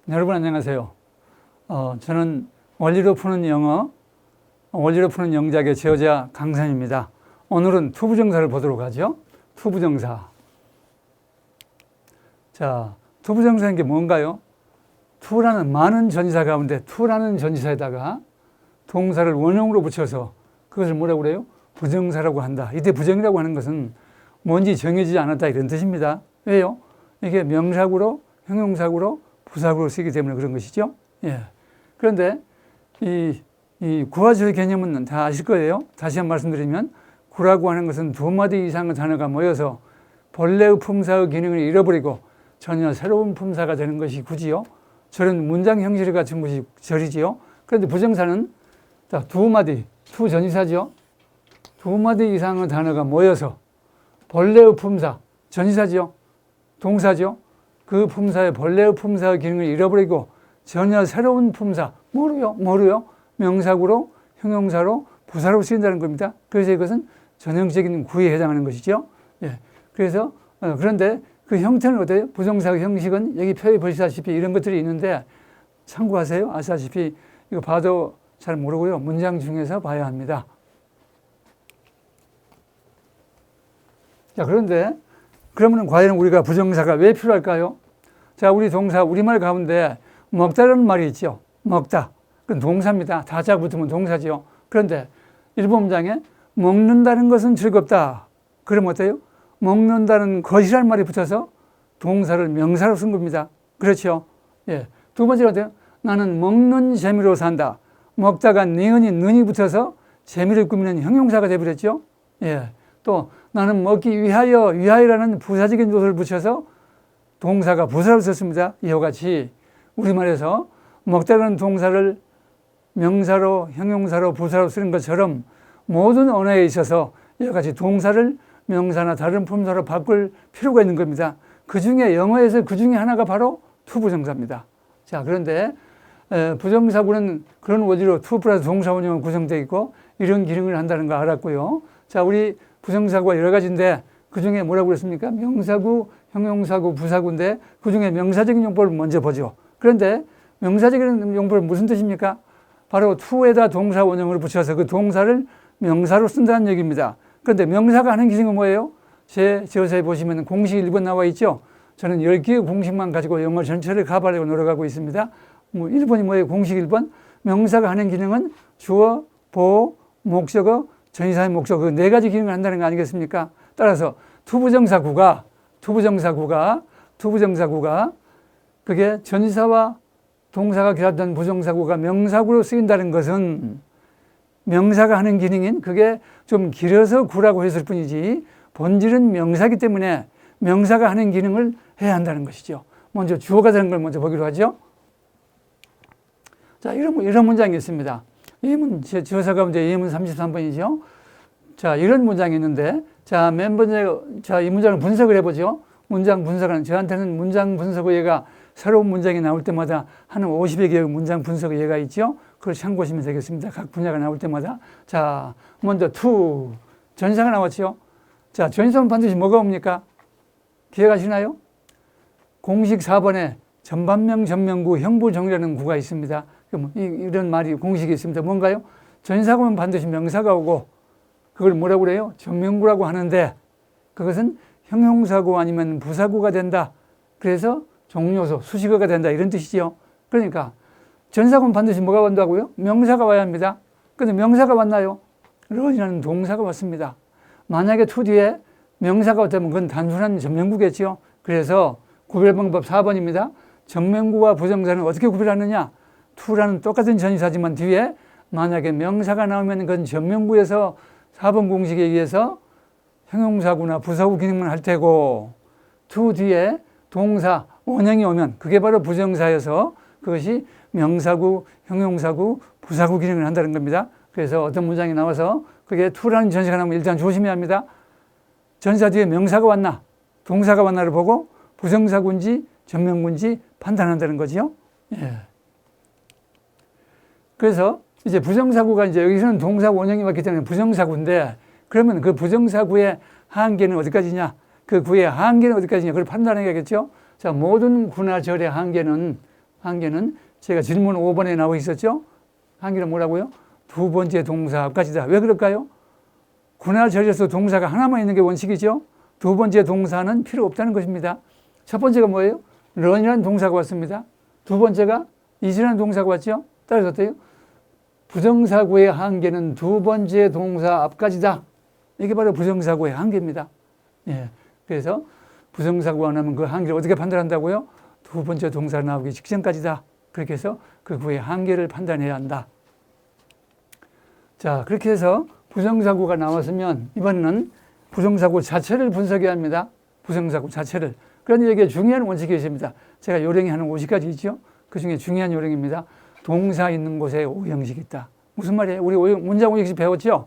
여러분 안녕하세요. 저는 원리로 푸는 영어, 원리로 푸는 영작의 제어자 강산입니다. 오늘은 투부정사를 보도록 하죠. 투부정사. 자, 투부정사인 게 뭔가요? 투라는 많은 전치사 가운데 투라는 전치사에다가 동사를 원형으로 붙여서 그것을 뭐라고 그래요? 부정사라고 한다. 이때 부정이라고 하는 것은 뭔지 정해지지 않았다 이런 뜻입니다. 왜요? 이게 명사구로, 형용사구로, 부사구로 쓰기 때문에 그런 것이죠. 예. 그런데 이 구와절 개념은 다 아실 거예요. 다시 한번 말씀드리면 구라고 하는 것은 두 마디 이상의 단어가 모여서 본래의 품사의 기능을 잃어버리고 전혀 새로운 품사가 되는 것이 구지요. 저런 문장 형식을 갖춘 것이 절이지요. 그런데 부정사는 두 마디, 투 전치사죠. 두 마디 이상의 단어가 모여서 본래의 품사, 전치사죠. 동사죠. 그 품사의 본래의 품사의 기능을 잃어버리고 전혀 새로운 품사, 뭐로요? 명사구로, 형용사로, 부사로 쓰인다는 겁니다. 그래서 이것은 전형적인 구에 해당하는 것이죠. 예. 그래서 그런데 그 형태는 어때요? 부정사의 형식은 여기 표에 보시다시피 이런 것들이 있는데 참고하세요. 아시다시피 이거 봐도 잘 모르고요. 문장 중에서 봐야 합니다. 자, 그런데 그러면 과연 우리가 부정사가 왜 필요할까요? 자, 우리 동사, 우리말 가운데 먹다라는 말이 있죠. 먹다. 그건 동사입니다. 다자가 붙으면 동사죠. 그런데 일본 문장에 먹는다는 것은 즐겁다. 그럼 어때요? 먹는다는 것이라는 말이 붙어서 동사를 명사로 쓴 겁니다. 그렇죠? 예. 두 번째로 어때요? 나는 먹는 재미로 산다. 먹다가 니은이 는이 붙어서 재미를 꾸미는 형용사가 되어버렸죠. 예. 또 나는 먹기 위하여라는 부사적인 조소를 붙여서 동사가 부사로 썼습니다. 이와 같이 우리말에서 먹다라는 동사를 명사로, 형용사로, 부사로 쓰는 것처럼 모든 언어에 있어서 이와 같이 동사를 명사나 다른 품사로 바꿀 필요가 있는 겁니다. 그 중에 영어에서 그 중에 하나가 바로 투부정사입니다. 자, 그런데 부정사구는 그런 원리로 투 플러스 동사 원형으로 구성되어 있고 이런 기능을 한다는 거 알았고요. 자, 우리 부정사구가 여러 가지인데 그 중에 뭐라고 그랬습니까? 명사구, 형용사구, 부사구인데 그 중에 명사적인 용법을 먼저 보죠. 그런데 명사적인 용법은 무슨 뜻입니까? 바로 투에다 동사 원형을 붙여서 그 동사를 명사로 쓴다는 얘기입니다. 그런데 명사가 하는 기능은 뭐예요? 제 저서에 보시면 공식 1번 나와 있죠. 저는 10개의 공식만 가지고 영어 전체를 가봐려고 노력하고 있습니다. 1번이 뭐예요? 공식 1번. 명사가 하는 기능은 주어, 보어, 목적어, 전치사의 목적어 그 네 가지 기능을 한다는 거 아니겠습니까? 따라서 투부정사구가 그게 전치사와 동사가 결합된 부정사구가 명사구로 쓰인다는 것은 명사가 하는 기능인 그게 좀 길어서 구라고 했을 뿐이지 본질은 명사이기 때문에 명사가 하는 기능을 해야 한다는 것이죠. 먼저 주어가 되는 걸 먼저 보기로 하죠. 자, 이런 문장이 있습니다. 제 저서 가운데 예문 33번이죠. 자, 이런 문장이 있는데, 자, 이 문장을 분석을 해보죠. 문장 분석은, 저한테는 문장 분석 의예가 새로운 문장이 나올 때마다 한 50여 개의 문장 분석 의예가 있죠. 그걸 참고하시면 되겠습니다. 각 분야가 나올 때마다. 자, 먼저 전치사가 나왔죠. 자, 전치사는 반드시 뭐가 옵니까? 기억하시나요? 공식 4번에 전반명, 전명구, 형부정이라는 구가 있습니다. 이런 말이 공식이 있습니다. 뭔가요? 전치사가 오면 반드시 명사가 오고 그걸 뭐라고 그래요? 전명구라고 하는데 그것은 형용사구 아니면 부사구가 된다. 그래서 종료소, 수식어가 된다. 이런 뜻이죠. 그러니까 전치사가 오면 반드시 뭐가 온다고요? 명사가 와야 합니다. 그런데 명사가 왔나요? 런이라는 동사가 왔습니다. 만약에 투 뒤에 명사가 왔다면 그건 단순한 전명구겠죠. 그래서 구별 방법 4번입니다. 전명구와 부정사는 어떻게 구별하느냐? 투라는 똑같은 전치사지만 뒤에 만약에 명사가 나오면 그건 전명구에서 4번 공식에 의해서 형용사구나 부사구 기능만 할 테고 투 뒤에 동사, 원형이 오면 그게 바로 부정사여서 그것이 명사구, 형용사구, 부사구 기능을 한다는 겁니다. 그래서 어떤 문장이 나와서 그게 투라는 전치사가 나오면 일단 조심해야 합니다. 전치사 뒤에 명사가 왔나, 동사가 왔나를 보고 부정사구인지 전명구인지 판단한다는 거죠. 예. 그래서 이제 부정사구가 이제 여기서는 동사 원형이 왔기 때문에 부정사구인데 그러면 그 부정사구의 한계는 어디까지냐? 그 구의 한계는 어디까지냐? 그걸 판단해야겠죠. 자, 모든 구나 절의 한계는 한계는 제가 질문 5번에 나와 있었죠. 한계는 뭐라고요? 두 번째 동사 앞까지다. 왜 그럴까요? 구나 절에서 동사가 하나만 있는 게 원칙이죠. 두 번째 동사는 필요 없다는 것입니다. 첫 번째가 뭐예요? 런이라는 동사가 왔습니다. 두 번째가 is라는 동사가 왔죠. 따라서 어때요? 부정사구의 한계는 두 번째 동사 앞까지다. 이게 바로 부정사구의 한계입니다. 예. 그래서 부정사구가 나면 그 한계를 어떻게 판단한다고요? 두 번째 동사가 나오기 직전까지다. 그렇게 해서 그 구의 한계를 판단해야 한다. 자, 그렇게 해서 부정사구가 나왔으면 이번에는 부정사구 자체를 분석해야 합니다. 부정사구 자체를. 그런데 여기에 중요한 원칙이 있습니다. 제가 요령이 한 50가지 있죠. 그 중에 중요한 요령입니다. 동사 있는 곳에 오형식이 있다. 무슨 말이에요? 우리 문장 오형식 배웠죠?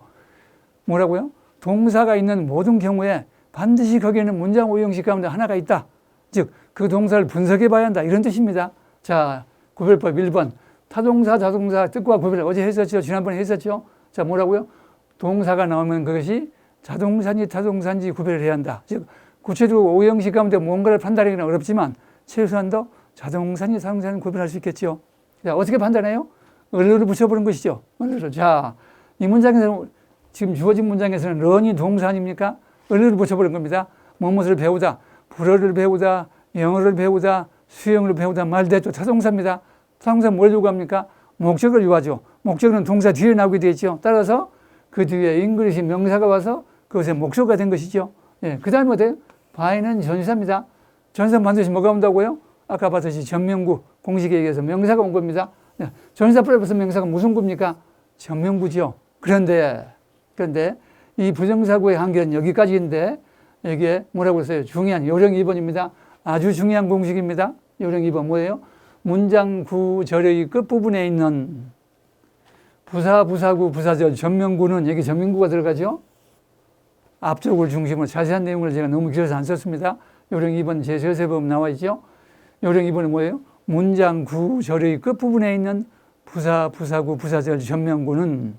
뭐라고요? 동사가 있는 모든 경우에 반드시 거기에는 문장 오형식 가운데 하나가 있다. 즉, 그 동사를 분석해 봐야 한다. 이런 뜻입니다. 자, 구별법 1번. 타동사, 자동사, 뜻과 구별 어제 했었죠? 지난번에 했었죠? 자, 뭐라고요? 동사가 나오면 그것이 자동사인지 타동사인지 구별을 해야 한다. 즉, 구체적으로 오형식 가운데 뭔가를 판단하기는 어렵지만 최소한도 자동사인지 타동사인지 구별할 수 있겠죠. 자, 어떻게 판단해요? 을을 붙여보는 것이죠. 을을. 자, 이 문장에서는 지금 주어진 문장에서는 런이 동사 아닙니까? 을을 붙여보는 겁니다. 무엇을 배우다, 불어를 배우다, 영어를 배우다, 수영을 배우다 말대조 타동사입니다. 타동사 뭘 요구합니까? 목적을 요구하죠. 목적은 동사 뒤에 나오게 되어 있죠. 따라서 그 뒤에 잉글리시 명사가 와서 그것의 목적어가 된 것이죠. 예, 그 다음에 어때요? by는 전치사입니다. 전치사 반드시 뭐가 온다고요? 아까 봤듯이 전명구 공식에 의해서 명사가 온 겁니다. 예, 전치사 플러스 명사가 무슨 구입니까? 전명구죠. 그런데 이 부정사구의 한계는 여기까지인데 여기에 뭐라고 했어요? 중요한 요령 2번입니다. 아주 중요한 공식입니다. 요령 2번 뭐예요? 문장 구절의 끝부분에 있는 부사, 부사구, 부사절, 전명구는 여기 전명구가 들어가죠. 앞쪽을 중심으로 자세한 내용을 제가 너무 길어서 안 썼습니다. 요령 2번 제 서세법 나와 있죠. 요령 2번은 뭐예요? 문장 구절의 끝부분에 있는 부사, 부사구, 부사절, 전명구는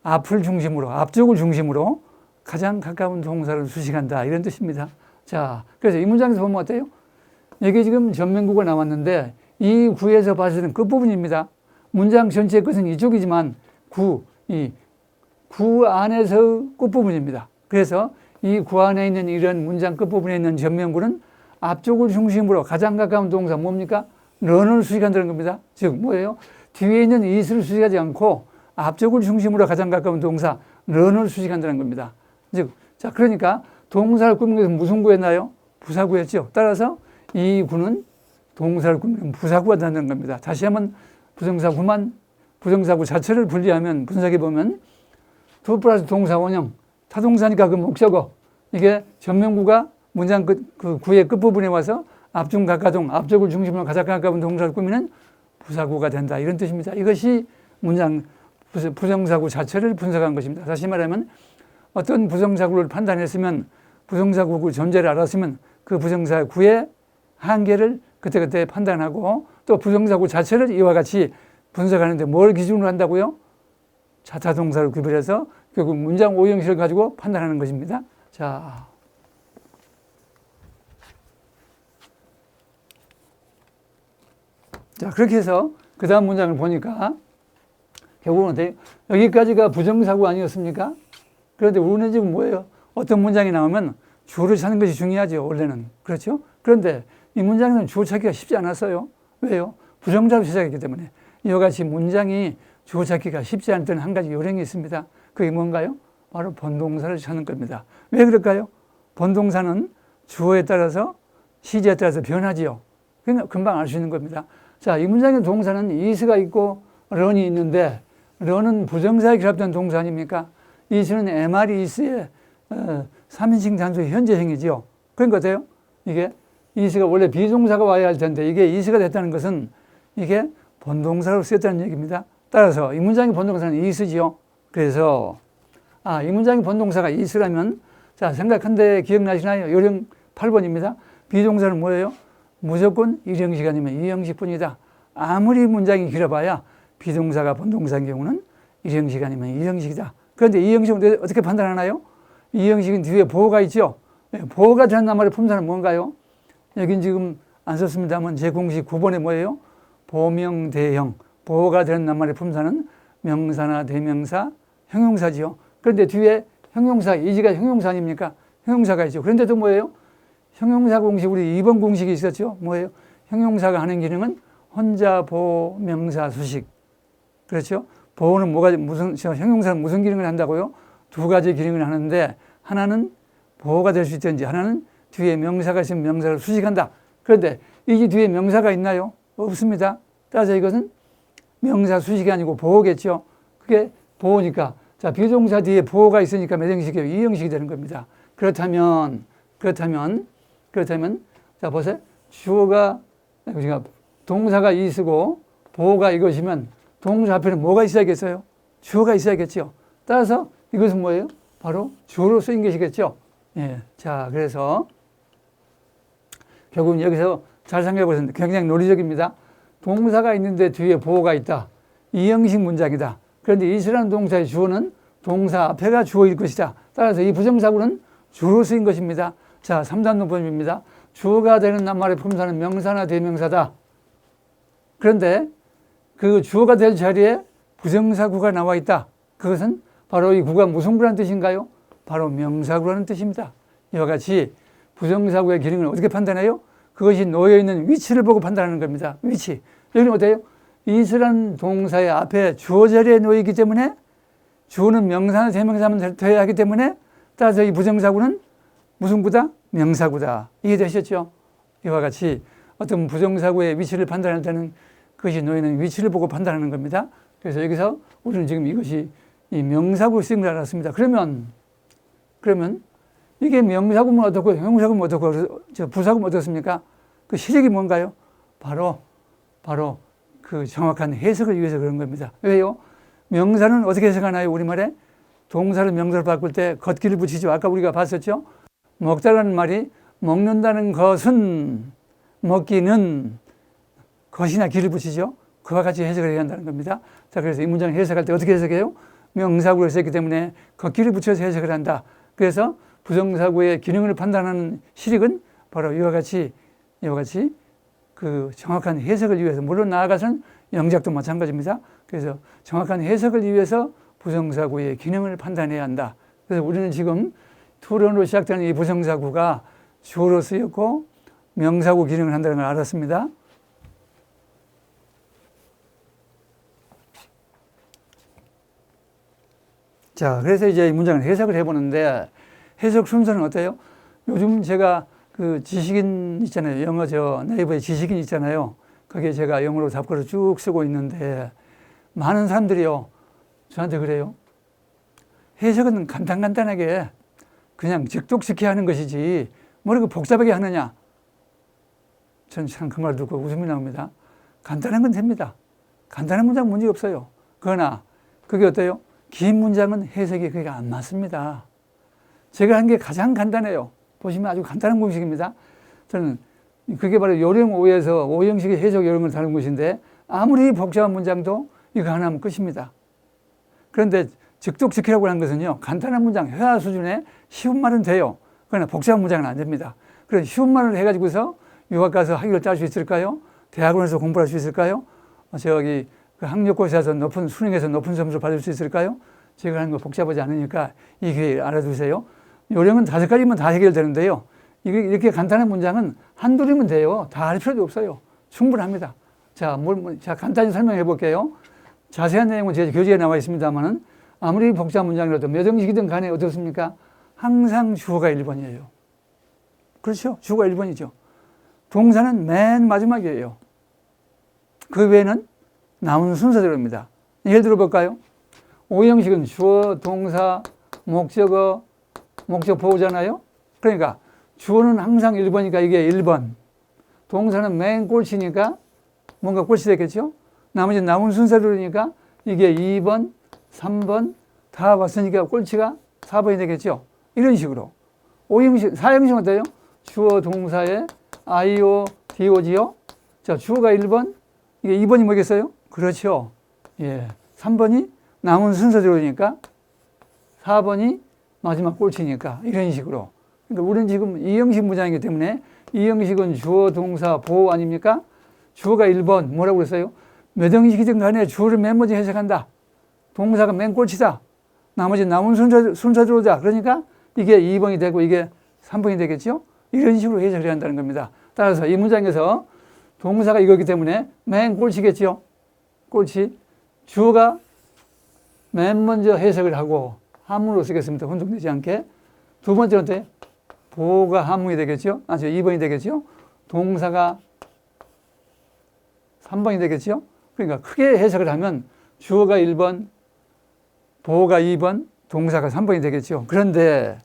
앞을 중심으로, 앞쪽을 중심으로 가장 가까운 동사를 수식한다. 이런 뜻입니다. 자, 그래서 이 문장에서 보면 어때요? 여기 지금 전명구가 나왔는데 이 구에서 봤을 때는 끝부분입니다. 문장 전체의 끝은 이쪽이지만 이 구 안에서 끝부분입니다. 그래서 이 구 안에 있는 이런 문장 끝부분에 있는 전명구는 앞쪽을 중심으로 가장 가까운 동사 뭡니까? 런을 수식한다는 겁니다. 즉 뭐예요? 뒤에 있는 is를 수식하지 않고 앞쪽을 중심으로 가장 가까운 동사 런을 수식한다는 겁니다. 즉, 자, 그러니까 동사를 꾸민 것은 무슨 구였나요? 부사구였죠. 따라서 이 구는 동사를 꾸미는 부사구가 된다는 겁니다. 다시 한번 부정사구 자체를 분리하면 분석해 보면 두 플러스 동사 원형, 타동사니까 그 목적어, 이게 전명구가 문장 그 구의 끝부분에 와서 앞중 가까동, 앞쪽을 중심으로 가장 가까운 동사를 꾸미는 부사구가 된다. 이런 뜻입니다. 이것이 문장 부정사구 자체를 분석한 것입니다. 다시 말하면 어떤 부정사구를 판단했으면 부정사구 존재를 알았으면 그 부정사구의 한계를 그때그때 판단하고 또 부정사구 자체를 이와 같이 분석하는데 뭘 기준으로 한다고요? 자타동사를 구별해서 결국 문장 오형식을 가지고 판단하는 것입니다. 자, 그렇게 해서 그 다음 문장을 보니까 결국은 여기까지가 부정사구 아니었습니까? 그런데 우리는 지금 뭐예요? 어떤 문장이 나오면 주어를 찾는 것이 중요하죠, 원래는. 그렇죠? 그런데 이 문장에서는 주어 찾기가 쉽지 않았어요. 왜요? 부정사로 시작했기 때문에. 이와 같이 문장이 주어 찾기가 쉽지 않던 한 가지 요령이 있습니다. 그게 뭔가요? 바로 본동사를 찾는 겁니다. 왜 그럴까요? 본동사는 주어에 따라서 시제에 따라서 변하지요. 그러니까 금방 알 수 있는 겁니다. 자, 이 문장의 동사는 is가 있고 런이 있는데 런은 부정사에 결합된 동사 아닙니까? is는 MR이 is의 3인칭 단수의 현재형이지요. 그러니까 어때요? 이게 is가 원래 비동사가 와야 할 텐데 이게 is가 됐다는 것은 이게 본동사로 쓰였다는 얘기입니다. 따라서 이 문장의 본동사는 is지요. 그래서 이 문장의 본동사가 is라면 자, 생각한데 기억나시나요? 요령 8번입니다. 비동사는 뭐예요? 무조건 1형식 아니면 2형식뿐이다. 아무리 문장이 길어봐야 비동사가 본동사인 경우는 1형식 아니면 2형식이다. 그런데 2형식은 어떻게 판단하나요? 2형식은 뒤에 보호가 있죠. 보호가 되는 나머지 품사는 뭔가요? 여긴 지금 안 썼습니다만 제 공식 9번에 뭐예요? 보명대형. 보호가 되는 낱말의 품사는 명사나 대명사, 형용사지요. 그런데 뒤에 형용사, 이지가 형용사 아닙니까? 형용사가 있죠. 그런데도 뭐예요? 형용사 공식, 우리 2번 공식이 있었죠. 뭐예요? 형용사가 하는 기능은 혼자, 보호, 명사, 수식. 그렇죠? 보호는 형용사는 무슨 기능을 한다고요? 두 가지 기능을 하는데, 하나는 보호가 될 수 있든지, 하나는 뒤에 명사가 있으면 명사를 수식한다. 그런데 이 뒤에 명사가 있나요? 없습니다. 따라서 이것은 명사 수식이 아니고 보호겠죠. 그게 보호니까. 자, 비동사 뒤에 보호가 있으니까 몇 형식이에요? 2형식이 되는 겁니다. 그렇다면, 자, 보세요. 주어가, 동사가 이 쓰고 보호가 이것이면 동사 앞에는 뭐가 있어야겠어요? 주어가 있어야겠죠. 따라서 이것은 뭐예요? 바로 주어로 쓰인 것이겠죠. 예. 자, 그래서 결국은 여기서 잘 생각해 보세요. 굉장히 논리적입니다. 동사가 있는데 뒤에 보호가 있다. 2형식 문장이다. 그런데 이스라는 동사의 주어는 동사 앞에가 주어일 것이다. 따라서 이 부정사구는 주어로 쓰인 것입니다. 자, 3단 논법입니다. 주어가 되는 낱말의 품사는 명사나 대명사다. 그런데 그 주어가 될 자리에 부정사구가 나와 있다. 그것은 바로 이 구가 무슨 구라는 뜻인가요? 바로 명사구라는 뜻입니다. 이와 같이 부정사구의 기능을 어떻게 판단해요? 그것이 놓여있는 위치를 보고 판단하는 겁니다. 위치. 여기는 어때요? 이스라는 동사의 앞에 주어 자리에 놓이기 때문에 주어는 명사나 대명사만 되어야 하기 때문에 따라서 이 부정사구는 무슨 구다? 명사구다. 이해되셨죠? 이와 같이 어떤 부정사구의 위치를 판단할 때는 그것이 놓이는 위치를 보고 판단하는 겁니다. 그래서 여기서 우리는 지금 이것이 이 명사구로 쓰인 걸 알았습니다. 그러면 이게 명사구면 어떻고 형용사구면 어떻고 부사구면 어떻습니까? 그 시력이 뭔가요? 바로 그 정확한 해석을 위해서 그런 겁니다. 왜요? 명사는 어떻게 해석하나요? 우리말에 동사를 명사로 바꿀 때 걷기를 붙이죠. 아까 우리가 봤었죠. 먹다라는 말이 먹는다는 것은 먹기는 것이나 기를 붙이죠. 그와 같이 해석을 해야 한다는 겁니다. 자, 그래서 이 문장을 해석할 때 어떻게 해석해요? 명사구를 썼기 때문에 걷기를 붙여서 해석을 한다. 그래서 부정사구의 기능을 판단하는 시력은 바로 이와 같이 그 정확한 해석을 위해서, 물론 나아가서는 영작도 마찬가지입니다. 그래서 정확한 해석을 위해서 부정사구의 기능을 판단해야 한다. 그래서 우리는 지금 투론으로 시작되는 이 부정사구가 주어로 쓰였고 명사구 기능을 한다는 걸 알았습니다. 자, 그래서 이제 이 문장을 해석을 해보는데 해석 순서는 어때요? 요즘 제가 그 지식인 있잖아요. 영어 네이버에 지식인 있잖아요. 거기에 제가 영어로 답글을 쭉 쓰고 있는데 많은 사람들이요. 저한테 그래요. 해석은 간단하게 그냥 즉독시켜야 하는 것이지 뭐 이렇게 복잡하게 하느냐. 전 참 그 말 듣고 웃음이 나옵니다. 간단한 건 됩니다. 간단한 문장 문제 없어요. 그러나 그게 어때요? 긴 문장은 해석이 그게 안 맞습니다. 제가 한 게 가장 간단해요. 보시면 아주 간단한 공식입니다. 저는 그게 바로 요령 5에서 5형식의 해석 요령을 다룬 것인데 아무리 복잡한 문장도 이거 하나 하면 끝입니다. 그런데 즉독시키라고 하는 것은요, 간단한 문장, 회화 수준의 쉬운 말은 돼요. 그러나 복잡한 문장은 안 됩니다. 그래서 쉬운 말을 해가지고서 유학 가서 학위를 딸 수 있을까요? 대학원에서 공부할 수 있을까요? 저기 그 학력고시에서 수능에서 높은 점수를 받을 수 있을까요? 제가 하는 거 복잡하지 않으니까 이 기회에 알아두세요. 요령은 5가지면 다 해결되는데요. 이렇게 간단한 문장은 한둘이면 돼요. 다 할 필요도 없어요. 충분합니다. 자, 간단히 설명해 볼게요. 자세한 내용은 제 교재에 나와 있습니다만은 아무리 복잡한 문장이라도 몇 형식이든 간에 어떻습니까? 항상 주어가 1번이에요. 그렇죠? 주어가 1번이죠. 동사는 맨 마지막이에요. 그 외에는 나오는 순서대로입니다. 예를 들어 볼까요? 5형식은 주어, 동사, 목적어, 목적 보호잖아요. 그러니까 주어는 항상 1번이니까 이게 1번. 동사는 맨 꼴찌니까 뭔가 꼴찌 되겠죠? 나머지 나온 순서대로니까 이게 2번, 3번 다 왔으니까 꼴찌가 4번이 되겠죠? 이런 식으로. 4형식은 어때요? 주어, 동사에 IO, DOG요? 자, 주어가 1번, 이게 2번이 뭐겠어요? 그렇죠. 예. 3번이 남은 순서대로니까 4번이 마지막 꼴찌니까 이런 식으로. 그러니까 우리는 지금 2형식 문장이기 때문에 이 형식은 주어, 동사, 보호 아닙니까? 주어가 1번 뭐라고 그랬어요? 몇 형식이든 간에 주어를 맨 먼저 해석한다. 동사가 맨 꼴찌다. 나머지 남은 순서대로 오자. 그러니까 이게 2번이 되고 이게 3번이 되겠죠? 이런 식으로 해석을 해야 한다는 겁니다. 따라서 이 문장에서 동사가 이거기 때문에 맨 꼴찌겠죠? 꼴찌. 주어가 맨 먼저 해석을 하고 한문으로 쓰겠습니다. 혼동되지 않게. 두 번째는 어때요? 보호가 한문이 되겠죠? 2번이 되겠죠? 동사가 3번이 되겠죠? 그러니까 크게 해석을 하면 주어가 1번, 보호가 2번, 동사가 3번이 되겠죠. 그런데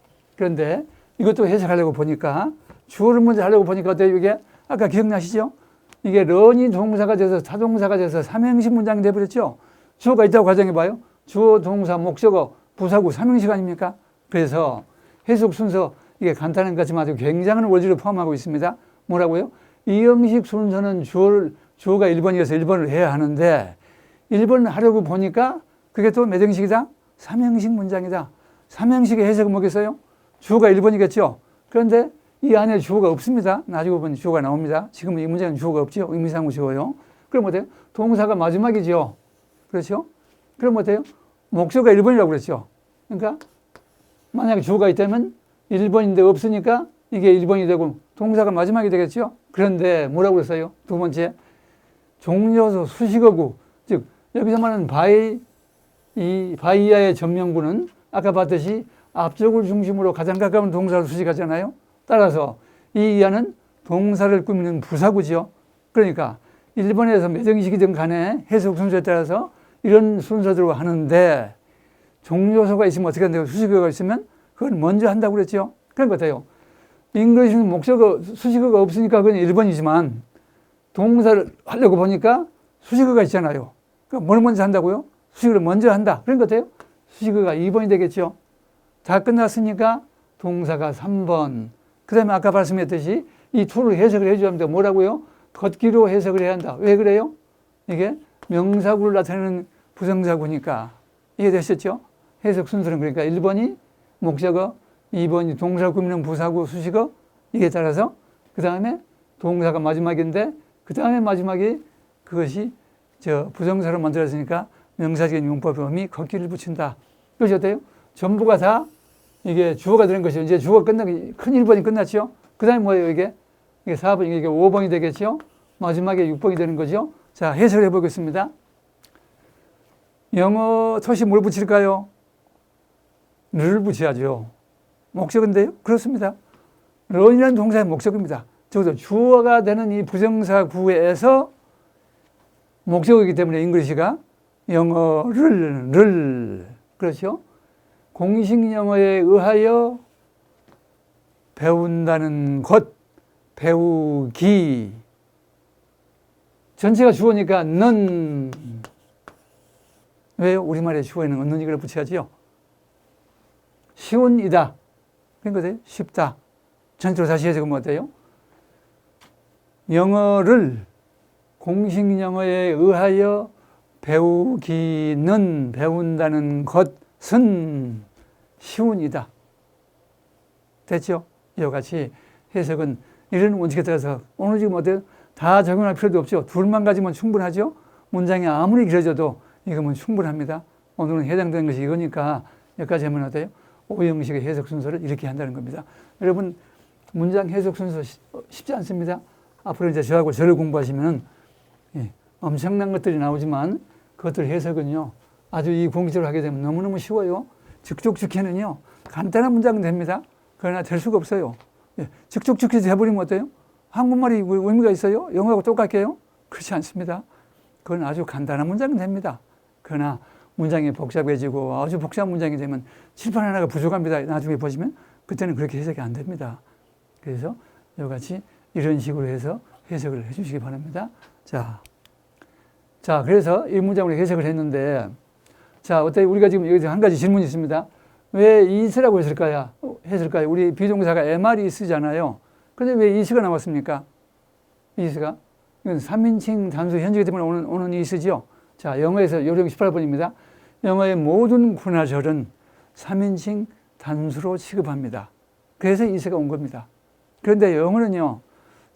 이것도 해석하려고 보니까 주어를 먼저 하려고 보니까 어때요? 이게 아까 기억나시죠? 이게 런이 동사가 돼서 타동사가 돼서 삼형식 문장이 돼버렸죠. 주어가 있다고 가정해봐요. 주어, 동사, 목적어, 부사구 삼형식 아닙니까? 그래서 해석 순서 이게 간단한 것 같지만 아주 굉장한 원리를 포함하고 있습니다. 뭐라고요? 이 형식 순서는 주어가 1번이어서 1번을 해야 하는데 1번을 하려고 보니까 그게 또 몇 형식이다? 삼형식 문장이다. 삼형식의 해석은 뭐겠어요? 주어가 1번이겠죠. 그런데 이 안에 주어가 없습니다. 나중에 보면 주어가 나옵니다. 지금 이 문장은 주어가 없죠. 의미상으로 주어요. 그럼 어때요? 동사가 마지막이죠. 그렇죠? 그럼 어때요? 목적어가 1번이라고 그랬죠. 그러니까 만약에 주어가 있다면 1번인데 없으니까 이게 1번이 되고 동사가 마지막이 되겠죠. 그런데 뭐라고 그랬어요? 두 번째, 종료소 수식어구, 즉 여기서 말하는 바이아의 전명구는 아까 봤듯이 앞쪽을 중심으로 가장 가까운 동사를 수식하잖아요. 따라서 이 이하는 동사를 꾸미는 부사구죠. 그러니까 1번에서 몇 형식이든 간에 해석 순서에 따라서 이런 순서대로 하는데 종료소가 있으면 어떻게 한다고? 수식어가 있으면 그걸 먼저 한다고 그랬죠. 그런 것 같아요. 잉글리시는 목적어, 수식어가 없으니까 그냥 1번이지만 동사를 하려고 보니까 수식어가 있잖아요. 그러니까 뭘 먼저 한다고요? 수식어를 먼저 한다. 그런 것 같아요. 수식어가 2번이 되겠죠. 다 끝났으니까 동사가 3번. 그 다음에 아까 말씀했듯이 이 툴을 해석을 해줘야 합니다. 뭐라고요? 걷기로 해석을 해야 한다. 왜 그래요? 이게 명사구를 나타내는 부정사구니까. 이해되셨죠? 해석 순서는 그러니까 1번이 목적어, 2번이 동사를 꾸미는 부사구, 수식어. 이에 따라서 그 다음에 동사가 마지막인데 그 다음에 마지막이 그것이 부정사로 만들어지니까 명사적인 용법의 의미 걷기를 붙인다. 그것이 어때요? 전부가 다 이게 주어가 되는 것이죠. 이제 주어가 끝나기 큰 1번이 끝났죠. 그 다음에 뭐예요? 이게 4번, 이게 5번이 되겠죠. 마지막에 6번이 되는 거죠. 자, 해석을 해보겠습니다. 영어 토시 뭘 붙일까요? 를 붙여야죠. 목적인데요? 그렇습니다. 런이라는 동사의 목적입니다. 적어도 주어가 되는 이 부정사 구에서 목적이기 때문에 잉글리시가 영어를 그렇죠? 공식 영어에 의하여 배운다는 것, 배우기. 전체가 주어니까 는. 왜요? 우리말의 주어에는 없는 이걸 붙여야지요. 쉬운이다. 그런 거죠. 쉽다. 전체로 다시 해석하면 어때요? 영어를 공식 영어에 의하여 배우기는 배운다는 것은 쉬운이다. 됐죠? 이와 같이 해석은 이런 원칙에 따라서 오늘 지금 어때요? 다 적용할 필요도 없죠. 둘만 가지면 충분하죠. 문장이 아무리 길어져도 이거면 충분합니다. 오늘은 해당되는 것이 이거니까 여기까지 하면 어때요? 5형식의 해석 순서를 이렇게 한다는 겁니다. 여러분 문장 해석 순서 쉽지 않습니다. 앞으로 이제 저하고 저를 공부하시면 엄청난 것들이 나오지만 그것들 해석은요 아주 이 공식적으로 하게 되면 너무너무 쉬워요. 즉족즉해는요 간단한 문장은 됩니다. 그러나 될 수가 없어요. 즉족즉해 해버리면 어때요? 한국말이 의미가 있어요? 영어하고 똑같게요? 그렇지 않습니다. 그건 아주 간단한 문장은 됩니다. 그러나 문장이 복잡해지고 아주 복잡한 문장이 되면 칠판 하나가 부족합니다. 나중에 보시면 그때는 그렇게 해석이 안 됩니다. 그래서 이와 같이 이런 식으로 해서 해석을 해 주시기 바랍니다. 자, 그래서 이 문장으로 해석을 했는데, 자, 어때요? 우리가 지금 여기서 한 가지 질문이 있습니다. 왜 is라고 했을까요? 우리 비동사가 MR이 쓰잖아요. 그런데 왜 is가 나왔습니까? is가? 이건 3인칭 단수 현재이기 때문에 오는 is죠. 자, 영어에서 요령 18번입니다. 영어의 모든 군화절은 3인칭 단수로 취급합니다. 그래서 is가 온 겁니다. 그런데 영어는요,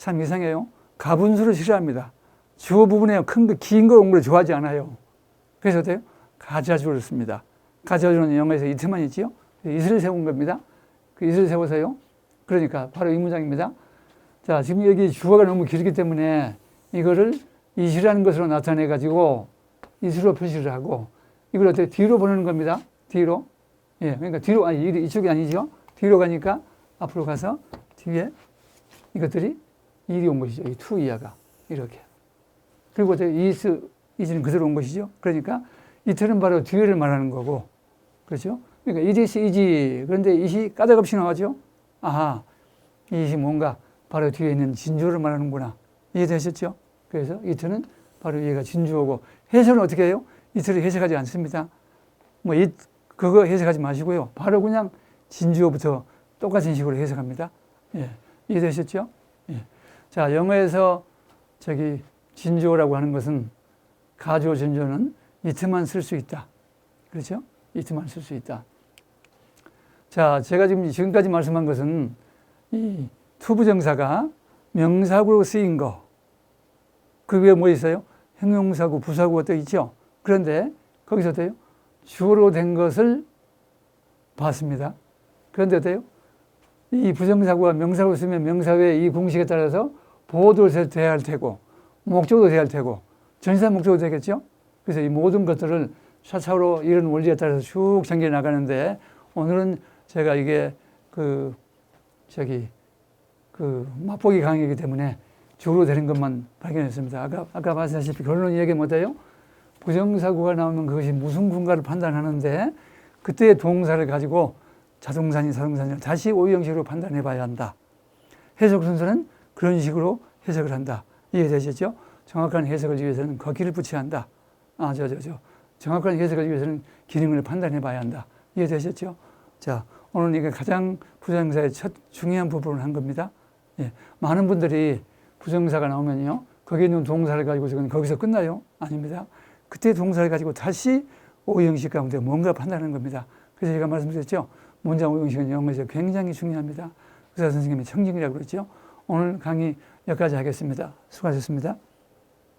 참 이상해요. 가분수를 싫어합니다. 주어 부분에 큰 거, 긴 거 온 걸 좋아하지 않아요. 그래서 어때요? 가자주를 씁니다. 가자주는 영어에서 이트만 있지요. 이슬을 세운 겁니다. 그 이슬을 세워서요. 그러니까 바로 이 문장입니다. 자, 지금 여기 주어가 너무 길기 때문에 이거를 이시라는 것으로 나타내 가지고 이수로 표시를 하고 이걸 어떻게 뒤로 보내는 겁니다. 뒤로. 예, 그러니까 뒤로, 아니, 이쪽이 아니죠. 뒤로 가니까 앞으로 가서 뒤에 이것들이 일이 온 것이죠. 이 투 이하가. 이렇게. 그리고 이지는 그대로 온 것이죠. 그러니까 이틀은 바로 뒤를 말하는 거고. 그렇죠? 그러니까 이지. 그런데 이시 까닭없이 나와죠. 아하. 이시 뭔가 바로 뒤에 있는 진주를 말하는구나. 이해되셨죠? 그래서 이틀은 바로 얘가 진주어고 해석은 어떻게 해요? 이틀을 해석하지 않습니다. 그거 해석하지 마시고요. 바로 그냥 진주어부터 똑같은 식으로 해석합니다. 예. 이해되셨죠? 예. 자, 영어에서 진주어라고 하는 것은 가주어, 진주어는 이틀만 쓸 수 있다. 그렇죠? 이틀만 쓸 수 있다. 자, 제가 지금까지 말씀한 것은 이 투부정사가 명사구로 쓰인 거. 그 위에 뭐 있어요? 형용사구, 부사구가 또 있죠. 그런데 거기서 어때요? 주어로 된 것을 봤습니다. 그런데 어때요? 이 부정사구가 명사로 쓰면 명사 외에 이 공식에 따라서 보호도 돼야 할 테고 목적도 돼야 할 테고 전치사 목적도 되겠죠. 그래서 이 모든 것들을 차차로 이런 원리에 따라서 쭉 전개 나가는데 오늘은 제가 이게 맛보기 강의이기 때문에 주어로 되는 것만 발견했습니다. 아까 말씀하셨다시피 결론은 얘기 못해요. 부정사구가 나오면 그것이 무슨 군가를 판단하는데 그때의 동사를 가지고 자동사니 사동사니 다시 오형식으로 판단해 봐야 한다. 해석 순서는 그런 식으로 해석을 한다. 이해되셨죠? 정확한 해석을 위해서는 거기를 붙여야 한다. 정확한 해석을 위해서는 기능을 판단해 봐야 한다. 이해되셨죠? 자, 오늘 이게 가장 부정사의 첫 중요한 부분을 한 겁니다. 예, 많은 분들이 부정사가 나오면요, 거기에 있는 동사를 가지고 거기서 끝나요? 아닙니다. 그때 동사를 가지고 다시 오형식 가운데 뭔가 판단하는 겁니다. 그래서 제가 말씀드렸죠. 문장 오형식은 영어에서 굉장히 중요합니다. 의사 선생님이 청징이라고 그랬죠. 오늘 강의 여기까지 하겠습니다. 수고하셨습니다.